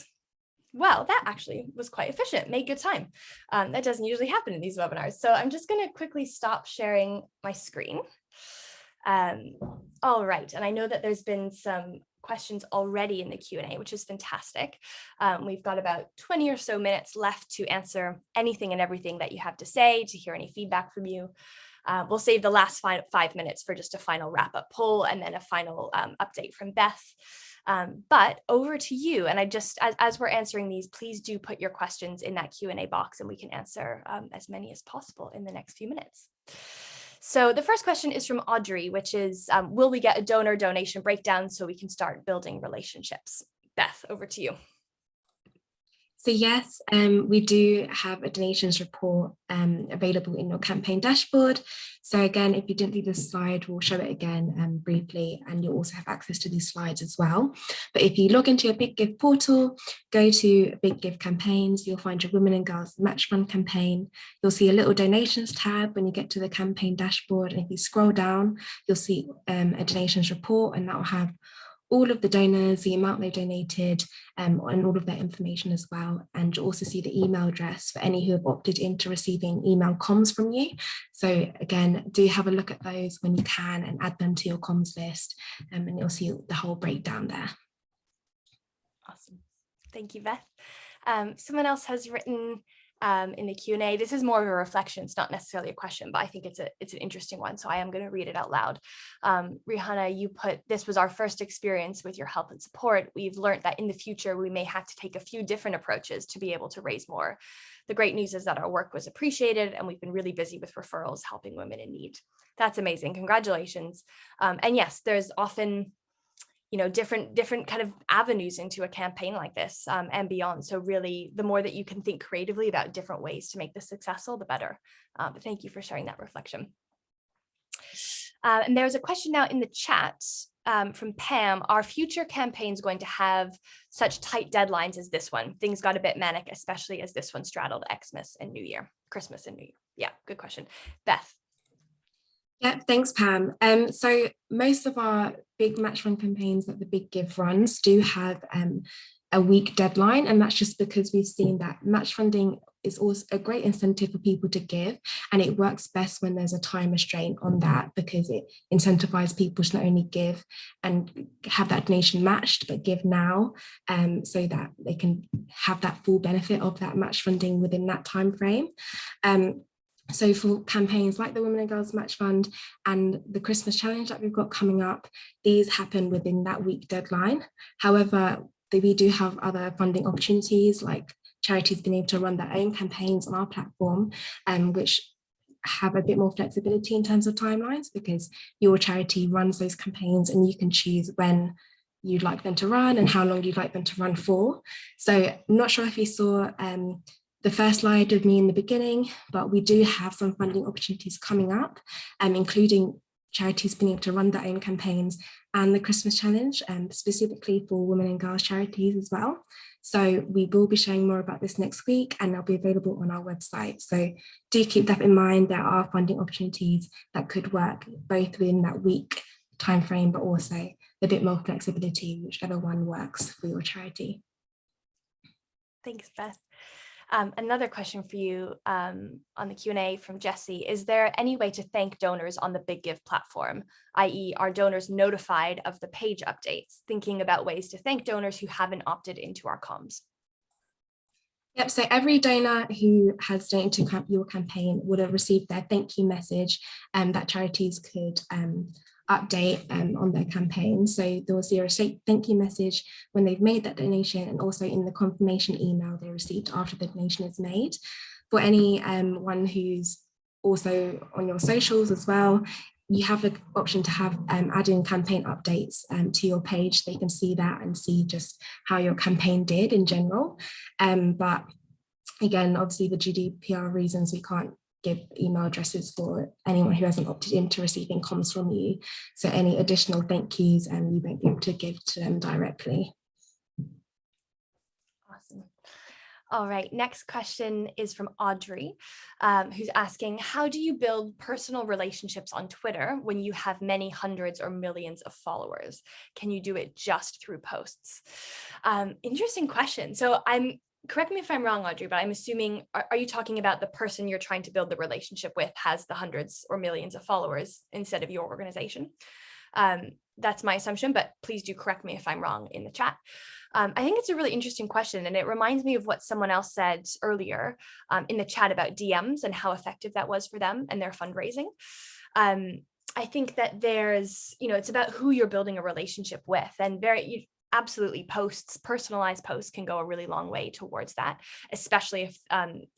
S2: Well, that actually was quite efficient, made good time. That doesn't usually happen in these webinars. So I'm just going to quickly stop sharing my screen. All right, and I know that there's been some questions already in the Q&A, which is fantastic. We've got about 20 or so minutes left to answer anything and everything that you have to say, to hear any feedback from you. We'll save the last 5 minutes for just a final wrap-up poll and then a final update from Beth. But over to you. And I just, as we're answering these, please do put your questions in that Q&A box and we can answer as many as possible in the next few minutes. So the first question is from Audrey, which is, will we get a donor donation breakdown so we can start building relationships? Beth, over to you.
S1: So yes, we do have a donations report available in your campaign dashboard. So again, if you didn't see the slide, we'll show it again briefly, and you'll also have access to these slides as well. But if you log into your Big Give portal, go to Big Give campaigns, you'll find your Women and Girls Match Fund campaign. You'll see a little donations tab when you get to the campaign dashboard. And if you scroll down, you'll see a donations report, and that will have all of the donors, the amount they've donated, and all of their information as well. And you'll also see the email address for any who have opted into receiving email comms from you. So again, do have a look at those when you can and add them to your comms list, and you'll see the whole breakdown there.
S2: Awesome. Thank you, Beth. Someone else has written in the Q&A. This is more of a reflection. It's not necessarily a question, but I think it's an interesting one. So I am going to read it out loud. Rihanna, you put, this was our first experience with your help and support. We've learned that in the future, we may have to take a few different approaches to be able to raise more. The great news is that our work was appreciated and we've been really busy with referrals helping women in need. That's amazing. Congratulations. And yes, there's often different kind of avenues into a campaign like this and beyond. So really, the more that you can think creatively about different ways to make this successful, the better. But thank you for sharing that reflection. And there's a question now in the chat from Pam, are future campaigns going to have such tight deadlines as this one? Things got a bit manic, especially as this one straddled Xmas and New Year, Christmas and New Year. Yeah, good question. Beth.
S1: Yeah, thanks, Pam. So most of our big match fund campaigns that the Big Give runs do have a week deadline, and that's just because we've seen that match funding is also a great incentive for people to give, and it works best when there's a time restraint on that, because it incentivizes people to not only give and have that donation matched, but give now, so that they can have that full benefit of that match funding within that time frame. So for campaigns like the Women and Girls Match Fund and the Christmas Challenge that we've got coming up, these happen within that week deadline. However, we do have other funding opportunities, like charities being able to run their own campaigns on our platform, which have a bit more flexibility in terms of timelines, because your charity runs those campaigns and you can choose when you'd like them to run and how long you'd like them to run for. So I'm not sure if you saw the first slide of me in the beginning, but we do have some funding opportunities coming up, including charities being able to run their own campaigns and the Christmas Challenge, specifically for women and girls charities as well. So we will be sharing more about this next week, and they'll be available on our website. So do keep that in mind. There are funding opportunities that could work both within that week timeframe, but also a bit more flexibility, whichever one works for your charity.
S2: Thanks, Beth. Another question for you on the Q&A from Jesse. Is there any way to thank donors on the Big Give platform, i.e. are donors notified of the page updates? Thinking about ways to thank donors who haven't opted into our comms.
S1: Yep, so every donor who has donated to your campaign would have received their thank you message that charities could update on their campaign. So there was a thank you message when they've made that donation, and also in the confirmation email they received after the donation is made. For anyone who's also on your socials as well, you have the option to have add in campaign updates to your page. They can see that and see just how your campaign did in general. But again, obviously the GDPR reasons, we can't give email addresses for anyone who hasn't opted into receiving comms from you. So any additional thank yous, you won't be able to give to them directly.
S2: Awesome. All right, next question is from Audrey, who's asking, how do you build personal relationships on Twitter when you have many hundreds or millions of followers? Can you do it just through posts? Interesting question. So correct me if I'm wrong, Audrey, but I'm assuming, are you talking about the person you're trying to build the relationship with has the hundreds or millions of followers instead of your organization? That's my assumption, but please do correct me if I'm wrong in the chat. I think it's a really interesting question, and it reminds me of what someone else said earlier in the chat about DMs and how effective that was for them and their fundraising. I think that there's, it's about who you're building a relationship with, and absolutely personalized posts can go a really long way towards that, especially if,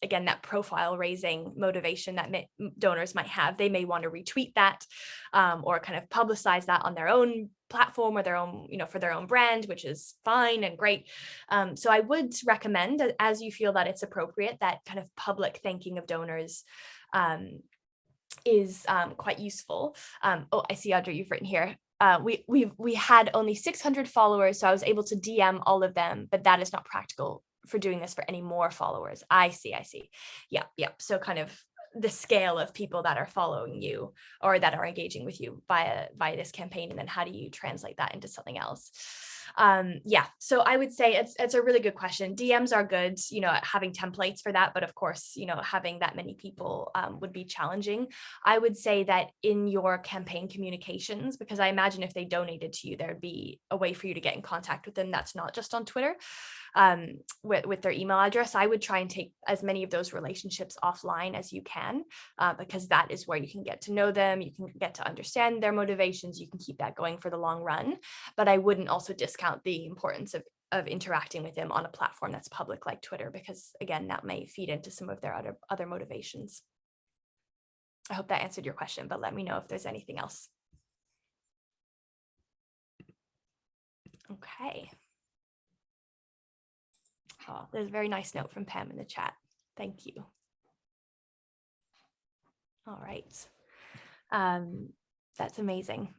S2: again, that profile raising motivation that donors might have. They may want to retweet that or kind of publicize that on their own platform or their own, for their own brand, which is fine and great. So I would recommend, as you feel that it's appropriate, that kind of public thanking of donors is quite useful. Oh, I see, Audrey, you've written here. We had only 600 followers, so I was able to DM all of them, but that is not practical for doing this for any more followers. I see. Yep. So kind of the scale of people that are following you or that are engaging with you via this campaign, and then how do you translate that into something else? So I would say it's a really good question. DMs are good, having templates for that, but of course, having that many people would be challenging. I would say that in your campaign communications, because I imagine if they donated to you, there'd be a way for you to get in contact with them that's not just on Twitter with their email address. I would try and take as many of those relationships offline as you can, because that is where you can get to know them, you can get to understand their motivations, you can keep that going for the long run. But I wouldn't also discount the importance of interacting with them on a platform that's public like Twitter, because again, that may feed into some of their other motivations. I hope that answered your question, but let me know if there's anything else. Okay. Oh, there's a very nice note from Pam in the chat. Thank you. All right. That's amazing.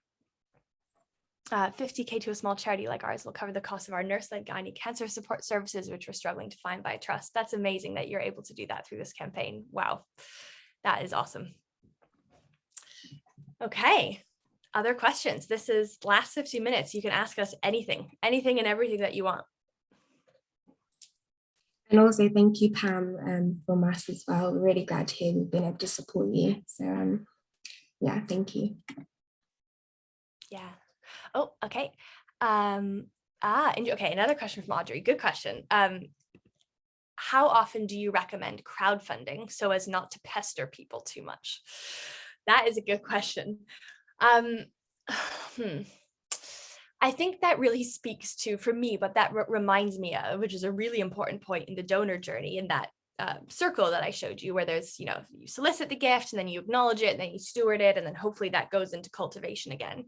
S2: 50K to a small charity like ours will cover the cost of our nurse-led gynae cancer support services, which we're struggling to find by a trust. That's amazing that you're able to do that through this campaign. Wow, that is awesome. Okay, other questions? This is last 50 minutes. You can ask us anything and everything that you want.
S1: And also thank you, Pam, from us as well. We're really glad to hear we've been able to support you. So yeah, thank you.
S2: Yeah. Oh, okay. Okay, another question from Audrey. Good question. How often do you recommend crowdfunding so as not to pester people too much? That is a good question. I think that really speaks to, for me, but that reminds me of, which is a really important point in the donor journey, in that circle that I showed you, where there's, you solicit the gift and then you acknowledge it and then you steward it, and then hopefully that goes into cultivation again.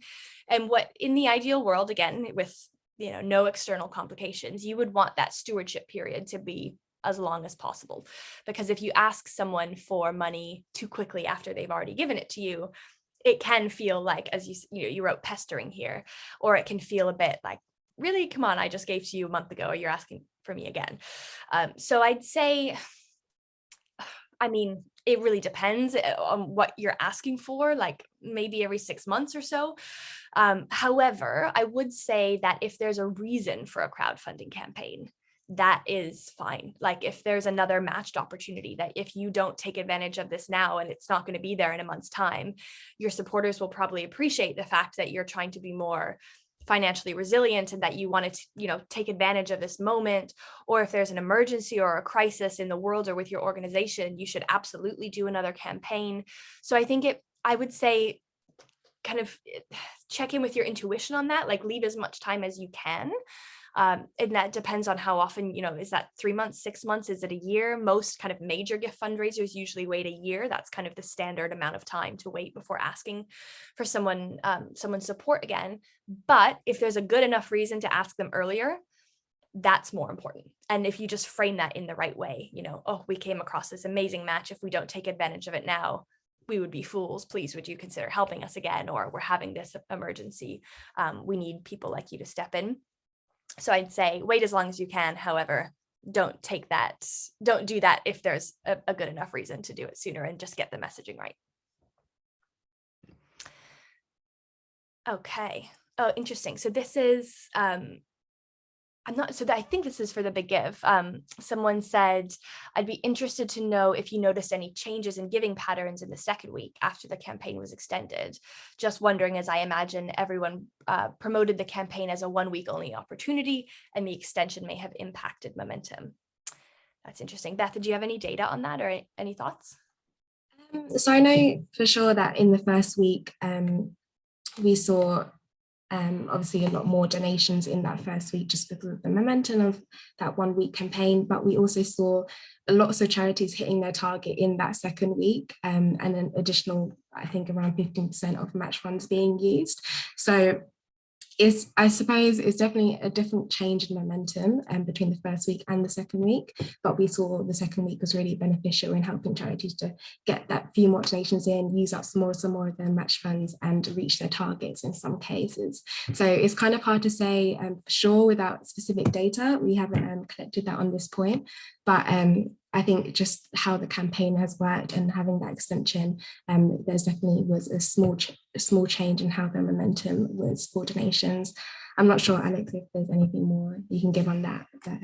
S2: And what, in the ideal world, again, with no external complications, you would want that stewardship period to be as long as possible, because if you ask someone for money too quickly after they've already given it to you, it can feel like, as you wrote, pestering here, or it can feel a bit like, really, come on, I just gave to you a month ago, or you're asking for me again. So I'd say, I mean, it really depends on what you're asking for, like maybe every 6 months or so. However, I would say that if there's a reason for a crowdfunding campaign, that is fine. Like if there's another matched opportunity, that if you don't take advantage of this now and it's not going to be there in a month's time, your supporters will probably appreciate the fact that you're trying to be more financially resilient and that you want to, take advantage of this moment. Or if there's an emergency or a crisis in the world or with your organization, you should absolutely do another campaign. So I would say kind of check in with your intuition on that, like leave as much time as you can. And that depends on how often, is that 3 months, 6 months? Is it a year? Most kind of major gift fundraisers usually wait a year. That's kind of the standard amount of time to wait before asking for someone's support again. But if there's a good enough reason to ask them earlier, that's more important. And if you just frame that in the right way, oh, we came across this amazing match. If we don't take advantage of it now, we would be fools. Please, would you consider helping us again? Or we're having this emergency. We need people like you to step in. So I'd say wait as long as you can. However, don't do that if there's a good enough reason to do it sooner, and just get the messaging right. Okay. Oh, interesting. So this is, I think this is for the Big Give. Someone said, I'd be interested to know if you noticed any changes in giving patterns in the second week after the campaign was extended. Just wondering, as I imagine everyone promoted the campaign as a 1 week only opportunity, and the extension may have impacted momentum. That's interesting. Beth, did you have any data on that or any thoughts?
S1: So I know for sure that in the first week, we saw obviously a lot more donations in that first week just because of the momentum of that 1 week campaign, but we also saw lots of charities hitting their target in that second week, and an additional, I think around 15% of match funds being used. So I suppose it's definitely a different change in momentum between the first week and the second week, but we saw the second week was really beneficial in helping charities to get that few more donations in, use up some more of their match funds, and reach their targets in some cases. So it's kind of hard to say for sure without specific data. We haven't collected that on this point, but I think just how the campaign has worked and having that extension, there's definitely was a small change in how the momentum was for donations. I'm not sure, Alex, if there's anything more you can give on that. But,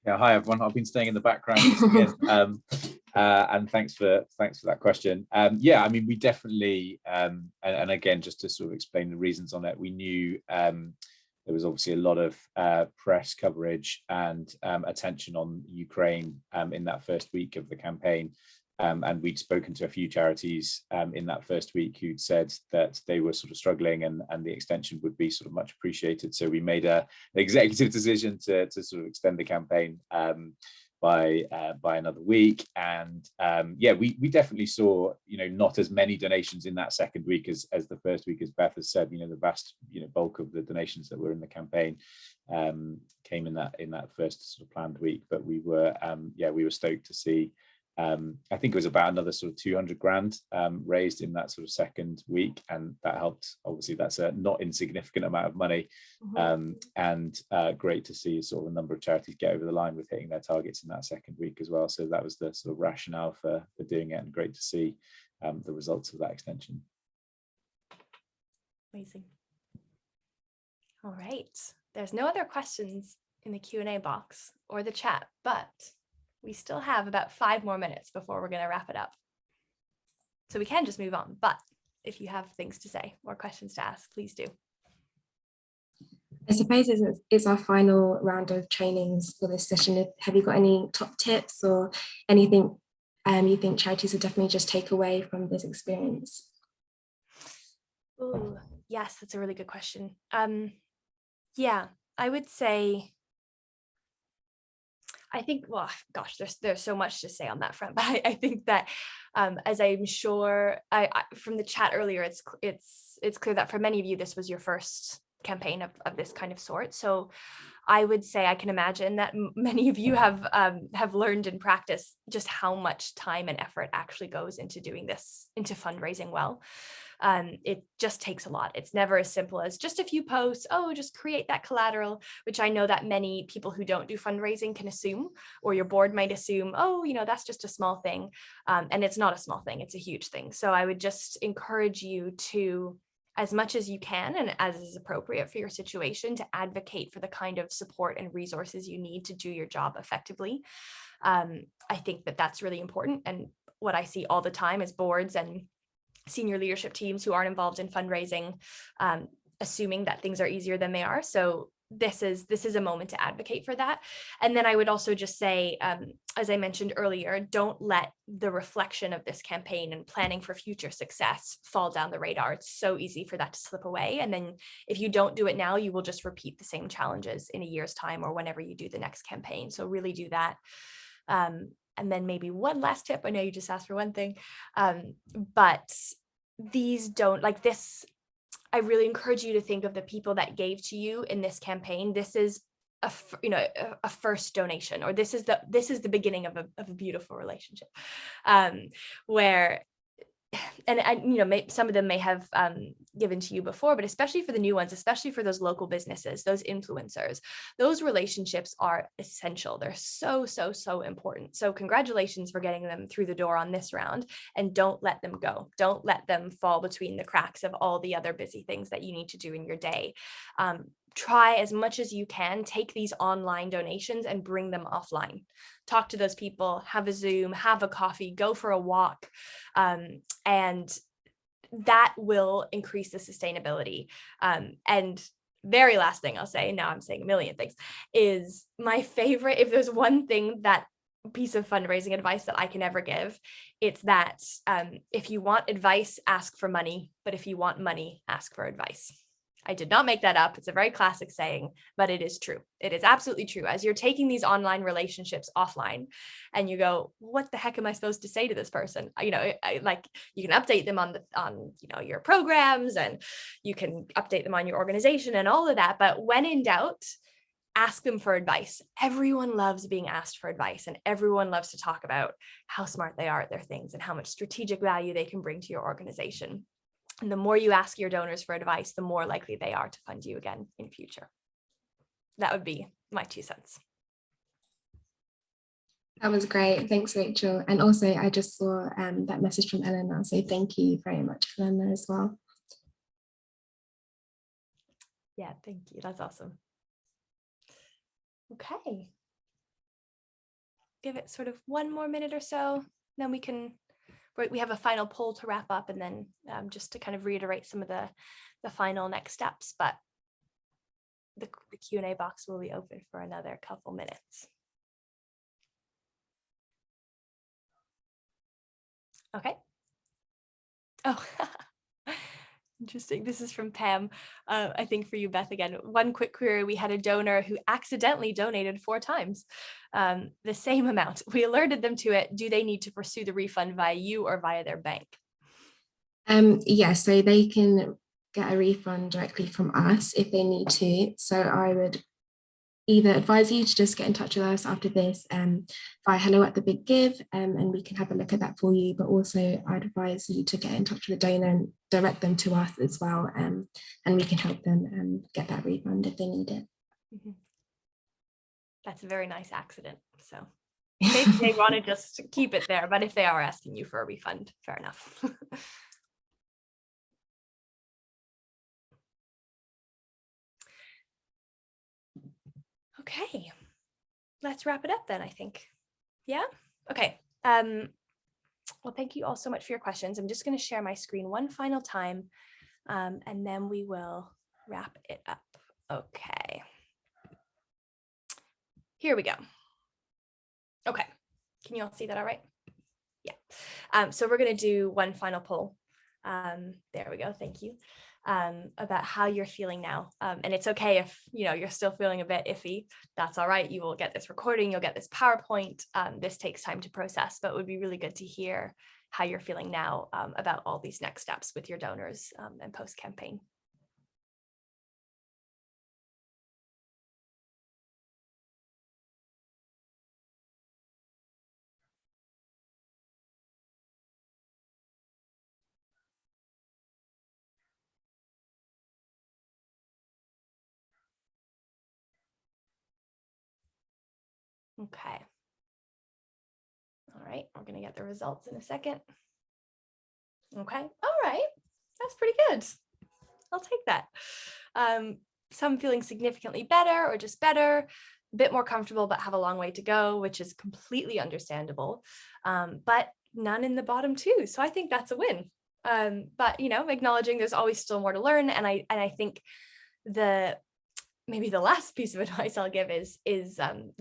S3: yeah, hi everyone. I've been staying in the background and thanks for that question. Yeah, I mean, we definitely and again, just to sort of explain the reasons on it, we knew there was obviously a lot of press coverage and attention on Ukraine in that first week of the campaign. And we'd spoken to a few charities in that first week who'd said that they were sort of struggling and the extension would be sort of much appreciated. So we made an executive decision to sort of extend the campaign by another week. And yeah, we definitely saw, not as many donations in that second week as the first week, as Beth has said. The vast, bulk of the donations that were in the campaign came in that first sort of planned week. But we were, we were stoked to see I think it was about another sort of 200 grand raised in that sort of second week, and that helped. Obviously, that's a not insignificant amount of money, and great to see sort of a number of charities get over the line with hitting their targets in that second week as well. So that was the sort of rationale for doing it, and great to see the results of that extension.
S2: Amazing. All right, there's no other questions in the Q&A box or the chat, but we still have about 5 more minutes before we're going to wrap it up. So we can just move on, but if you have things to say or questions to ask, please do.
S1: I suppose it's our final round of trainings for this session. Have you got any top tips or anything you think charities will definitely just take away from this experience?
S2: Ooh, yes, that's a really good question. Yeah, I would say, I think, well, gosh, there's so much to say on that front, but I think that as I'm sure from the chat earlier, it's clear that for many of you, this was your first campaign of this kind of sort. So I would say I can imagine that many of you have learned in practice just how much time and effort actually goes into doing this, into fundraising well. It just takes a lot. It's never as simple as just a few posts, oh, just create that collateral, which I know that many people who don't do fundraising can assume, or your board might assume, oh, that's just a small thing. And it's not a small thing, it's a huge thing. So I would just encourage you to, as much as you can and as is appropriate for your situation, to advocate for the kind of support and resources you need to do your job effectively. I think that that's really important. And what I see all the time is boards and senior leadership teams who aren't involved in fundraising, assuming that things are easier than they are. So this is a moment to advocate for that. And then I would also just say, as I mentioned earlier, don't let the reflection of this campaign and planning for future success fall down the radar. It's so easy for that to slip away. And then if you don't do it now, you will just repeat the same challenges in a year's time or whenever you do the next campaign. So really do that. And then maybe one last tip. I know you just asked for one thing, but these don't, like this, I really encourage you to think of the people that gave to you in this campaign. This is a first donation, or this is the beginning of a beautiful relationship, where and some of them may have given to you before, but especially for the new ones, especially for those local businesses, those influencers, those relationships are essential. They're so, so, so important. So congratulations for getting them through the door on this round, and don't let them go. Don't let them fall between the cracks of all the other busy things that you need to do in your day. Try as much as you can, take these online donations and bring them offline. Talk to those people, have a Zoom, have a coffee, go for a walk. And that will increase the sustainability. And very last thing I'll say, now I'm saying a million things, is my favorite, if there's one thing, that piece of fundraising advice that I can ever give, it's that if you want advice, ask for money, but if you want money, ask for advice. I did not make that up. It's a very classic saying, but it is true. It is absolutely true. As you're taking these online relationships offline and you go, what the heck am I supposed to say to this person? Like you can update them on your programs, and you can update them on your organization and all of that. But when in doubt, ask them for advice. Everyone loves being asked for advice, and everyone loves to talk about how smart they are at their things and how much strategic value they can bring to your organization. And the more you ask your donors for advice, the more likely they are to fund you again in future. That would be my 2 cents.
S1: That was great. Thanks, Rachel. And also, I just saw that message from Eleanor. So thank you very much for Eleanor as well.
S2: Yeah, thank you. That's awesome. Okay. Give it sort of 1 more minute or so, then we have a final poll to wrap up, and then just to kind of reiterate some of the final next steps, but the Q&A box will be open for another couple minutes. Okay. Oh, interesting. This is from Pam. I think for you, Beth, again, one quick query. We had a donor who accidentally donated 4 times the same amount. We alerted them to it. Do they need to pursue the refund via you or via their bank?
S1: Yeah, so they can get a refund directly from us if they need to. So I would either advise you to just get in touch with us after this via hello@thebiggive, and we can have a look at that for you. But also I'd advise you to get in touch with the donor and direct them to us as well, and we can help them get that refund if they need it.
S2: That's a very nice accident. So maybe they want to just keep it there, but if they are asking you for a refund, fair enough. Okay, let's wrap it up then, I think. Yeah, okay. Well, thank you all so much for your questions. I'm just going to share my screen one final time, and then we will wrap it up. Okay. Here we go. Okay, can you all see that all right? Yeah. So we're going to do one final poll. There we go. Thank you. About how you're feeling now. And it's okay if you're still feeling a bit iffy. That's all right. You will get this recording. You'll get this PowerPoint. This takes time to process, but it would be really good to hear how you're feeling now about all these next steps with your donors and post-campaign. Okay. All right, we're going to get the results in a second. Okay, all right, that's pretty good. I'll take that. Some feeling significantly better or just better, a bit more comfortable, but have a long way to go, which is completely understandable. But none in the bottom two. So I think that's a win. But, acknowledging there's always still more to learn. And I think maybe the last piece of advice I'll give is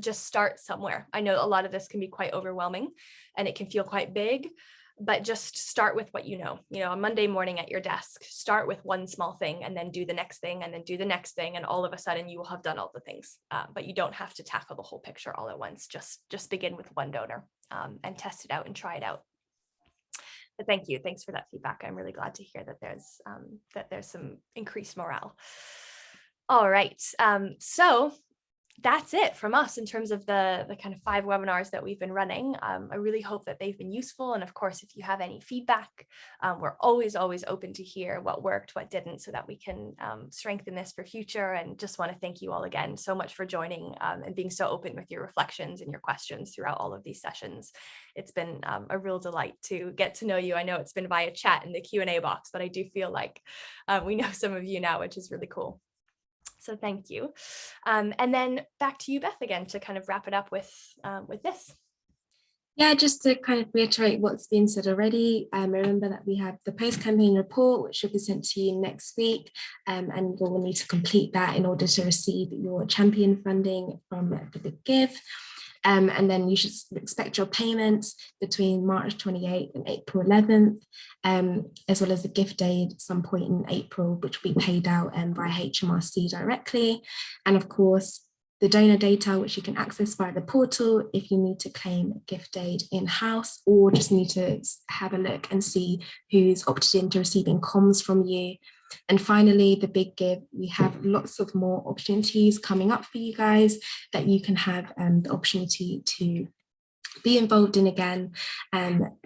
S2: just start somewhere. I know a lot of this can be quite overwhelming and it can feel quite big, but just start with what a Monday morning at your desk, start with one small thing and then do the next thing and then do the next thing. And all of a sudden you will have done all the things, but you don't have to tackle the whole picture all at once. Just begin with one donor and test it out and try it out. But thank you. Thanks for that feedback. I'm really glad to hear that there's some increased morale. All right, so that's it from us in terms of the kind of 5 webinars that we've been running. I really hope that they've been useful. And of course, if you have any feedback, we're always open to hear what worked, what didn't, so that we can strengthen this for future. And just want to thank you all again so much for joining and being so open with your reflections and your questions throughout all of these sessions. It's been a real delight to get to know you. I know it's been via chat in the Q&A box, but I do feel like we know some of you now, which is really cool. So thank you. And then back to you, Beth, again, to kind of wrap it up with this.
S1: Yeah, just to kind of reiterate what's been said already, remember that we have the post-campaign report, which will be sent to you next week, and you'll need to complete that in order to receive your champion funding from the Big Give. And then you should expect your payments between March 28th and April 11th, as well as the gift aid at some point in April, which will be paid out by HMRC directly. And of course, the donor data, which you can access via the portal if you need to claim gift aid in-house or just need to have a look and see who's opted into receiving comms from you. And finally, the Big Give, we have lots of more opportunities coming up for you guys that you can have the opportunity to be involved in again.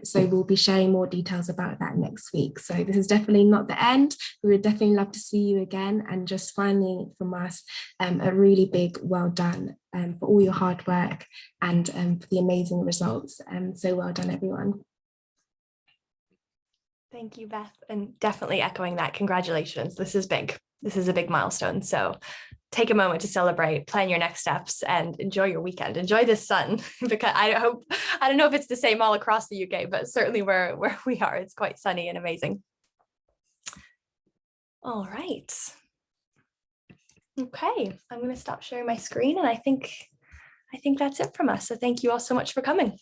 S1: So we'll be sharing more details about that next week. So this is definitely not the end. We would definitely love to see you again. And just finally from us, a really big well done for all your hard work and for the amazing results. So well done, everyone.
S2: Thank you, Beth. And definitely echoing that, congratulations. This is big. This is a big milestone. So take a moment to celebrate, plan your next steps, and enjoy your weekend. Enjoy the sun, because I don't know if it's the same all across the UK, but certainly where we are, it's quite sunny and amazing. All right. Okay, I'm going to stop sharing my screen, and I think that's it from us. So thank you all so much for coming.